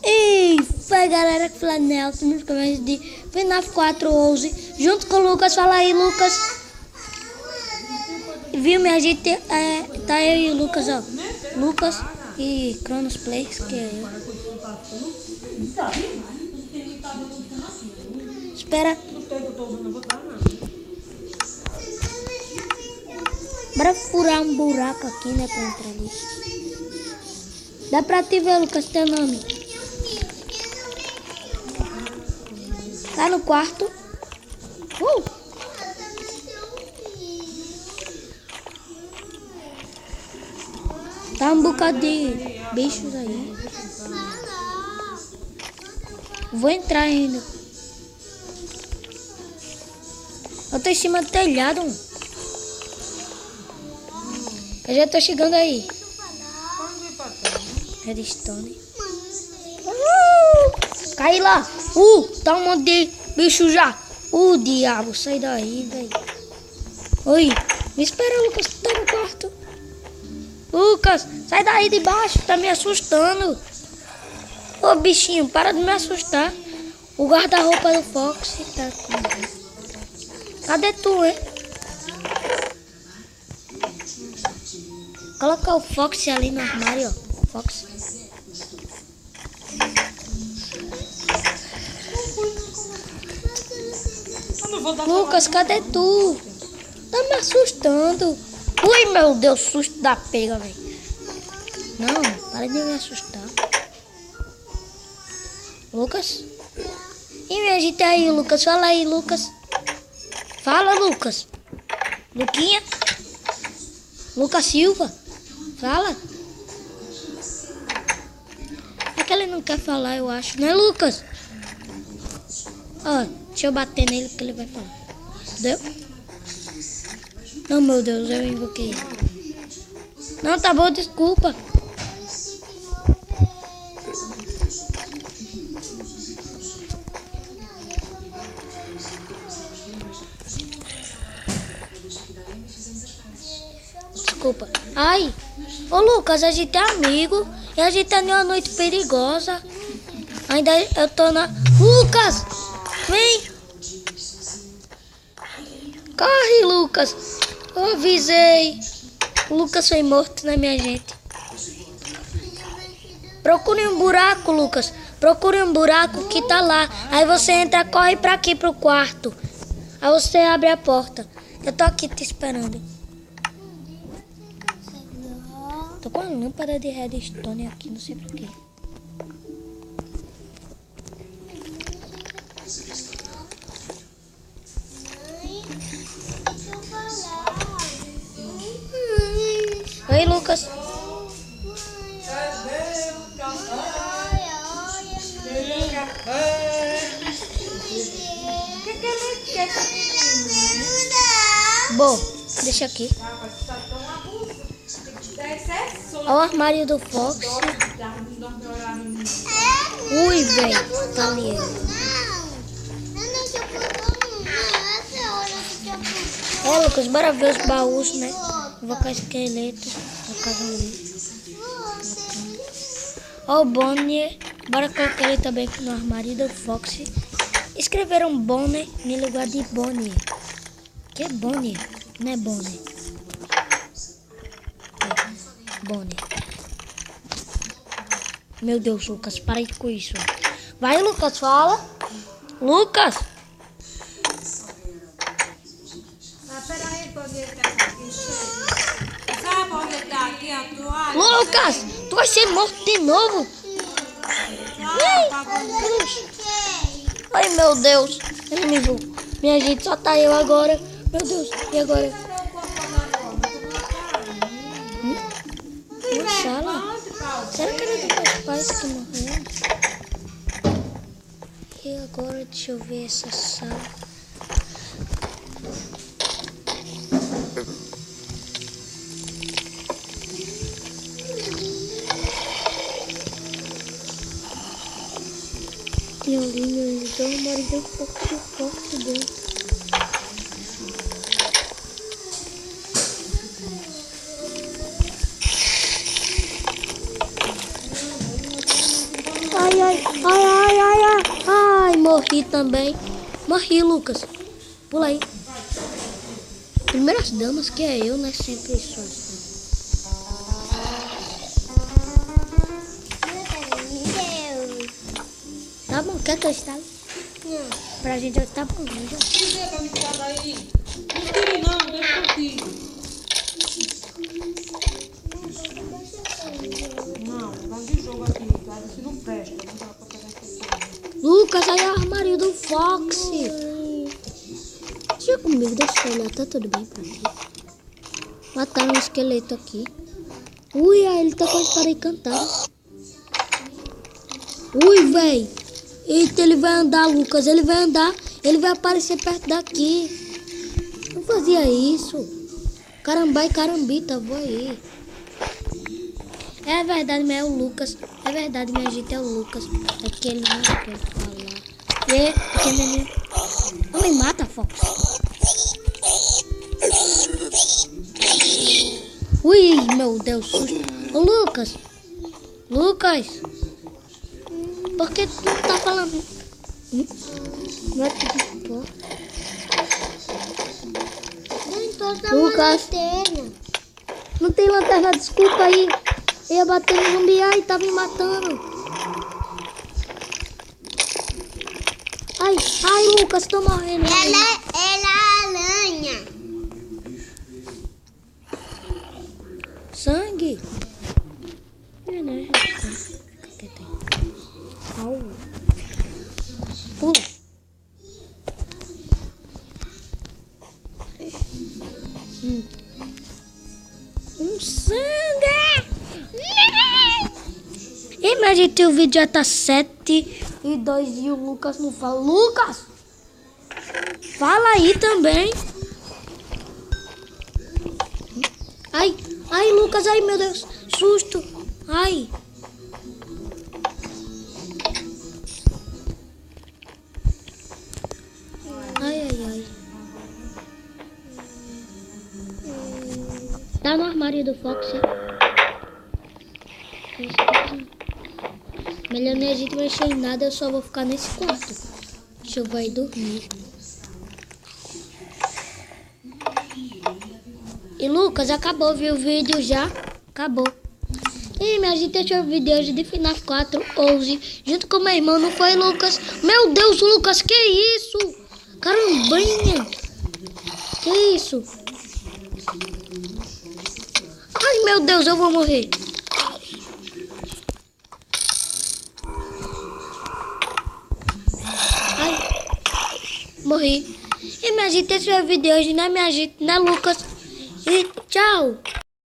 E foi galera que Flanel, nos comentários de FNAF 4 11, junto com o Lucas. Fala aí, Lucas. Viu, minha gente? Tá eu e o Lucas, ó. Lucas e Cronos Plays, que é eu. Espera. Bora furar um buraco aqui, né, pra entrar ali. Dá pra te ver, Lucas, teu nome. Tá no quarto. Tá um bocado de bichos aí. Vou entrar ainda. Eu tô em cima do telhado. Eu já tô chegando aí. Redstone. Cai lá. Tá um monte de bicho já. Diabo, sai daí, velho. Oi, me espera, Lucas, tá no quarto. Lucas, sai daí de baixo, tá me assustando. Ô, bichinho, para de me assustar. O guarda-roupa do Fox tá aqui. Cadê tu, hein? Coloca o Fox ali no armário, ó. Fox. Lucas, cadê tu? Tá me assustando. Ui, meu Deus, susto da pega, velho. Não, para de me assustar. Lucas? E minha gente aí, Lucas? Fala aí, Lucas. Fala, Lucas. Luquinha? Lucas Silva? Fala. É que ele não quer falar, eu acho, né, Lucas? Ó, deixa eu bater nele que ele vai falar. Deu? Não, meu Deus, eu invoquei. Não, tá bom, desculpa. Desculpa. Ai, ô Lucas, a gente é amigo e a gente tá numa noite perigosa. Ainda eu tô na... Lucas, vem. Corre, Lucas. Eu avisei. O Lucas foi morto, né, minha gente? Procure um buraco, Lucas. Procure um buraco que tá lá. Aí você entra, corre pra aqui, pro quarto. Aí você abre a porta. Eu tô aqui te esperando. Tô com a lâmpada de redstone aqui, não sei porquê. Oi, Lucas. Bom, deixa aqui. Olha o armário do Fox. Ui, velho. Tá ali. Lucas, bora ver os baús, né? Invocar esqueletos. Ó, o Bonnie. Bora colocar ele também no armário do Fox. Escreveram Bonnie no lugar de Bonnie. Que é Bonnie? Não é Bonnie. Bonnie. Meu Deus, Lucas, para aí com isso. Vai, Lucas, fala. Lucas. Lucas, tu vai ser morto de novo. Ai, meu Deus. Ele me viu. Minha gente, só tá eu agora. Meu Deus, e agora? Uma sala? Será que era dos meus pais que morreram? E agora, deixa eu ver essa sala. E ali, meu então, o marido é um pouco de forte dentro. Ai, ai, ai, ai. Ai, morri também. Morri, Lucas. Pula aí. Primeiras damas que é eu, né? Sempre sou assim. Tá bom, quer que eu instale? Não. Pra gente, tá bom. Se quiser pra me tirar daí, não tire não, deixa aqui. Não, vai de jogo aqui, tá? Isso não presta, não dá pra pegar esse aqui. Lucas, aí é o armário do Fox. Deixa comigo, deixa eu olhar, tá tudo bem pra mim. Mataram um esqueleto aqui. Ui, aí ele tá com a espada encantada. Ui, véi. Eita, ele vai andar, Lucas, ele vai andar. Ele vai aparecer perto daqui. Não fazia isso. Carambai, carambita, vou aí. É verdade, mas é o Lucas. É verdade, minha gente, é o Lucas. É que ele não quer falar. E que menino. Não me mata, Fox. Ui, meu Deus, susto. Ô, Lucas. Lucas. Por que tu não tá falando? Vai pedir pó. Lucas. Não tem lanterna, desculpa aí. Eu ia bater no zumbi aí, tá me matando. Ai, ai, Lucas, tô morrendo. Ela é aranha. Sangue? Não, não, au. Pula. Sangue! E mas gente, o vídeo já tá 7:02 e o Lucas não fala. Lucas! Fala aí também. Ai, ai, Lucas, ai, meu Deus, susto. Ai. Ai, ai, ai. Tá no armário do Fox. Melhor nem a gente mexer em nada, eu só vou ficar nesse quarto. Deixa eu vai dormir. E Lucas, acabou, viu o vídeo já? Acabou. E minha gente, esse é o vídeo hoje de FNAF 4 11 junto com meu irmão, não foi, Lucas? Meu Deus, Lucas, que isso? Carambinha. Que isso? Ai, meu Deus, eu vou morrer. Ai, morri. E minha gente, esse é o vídeo hoje, né, minha gente? Né, Lucas? E tchau.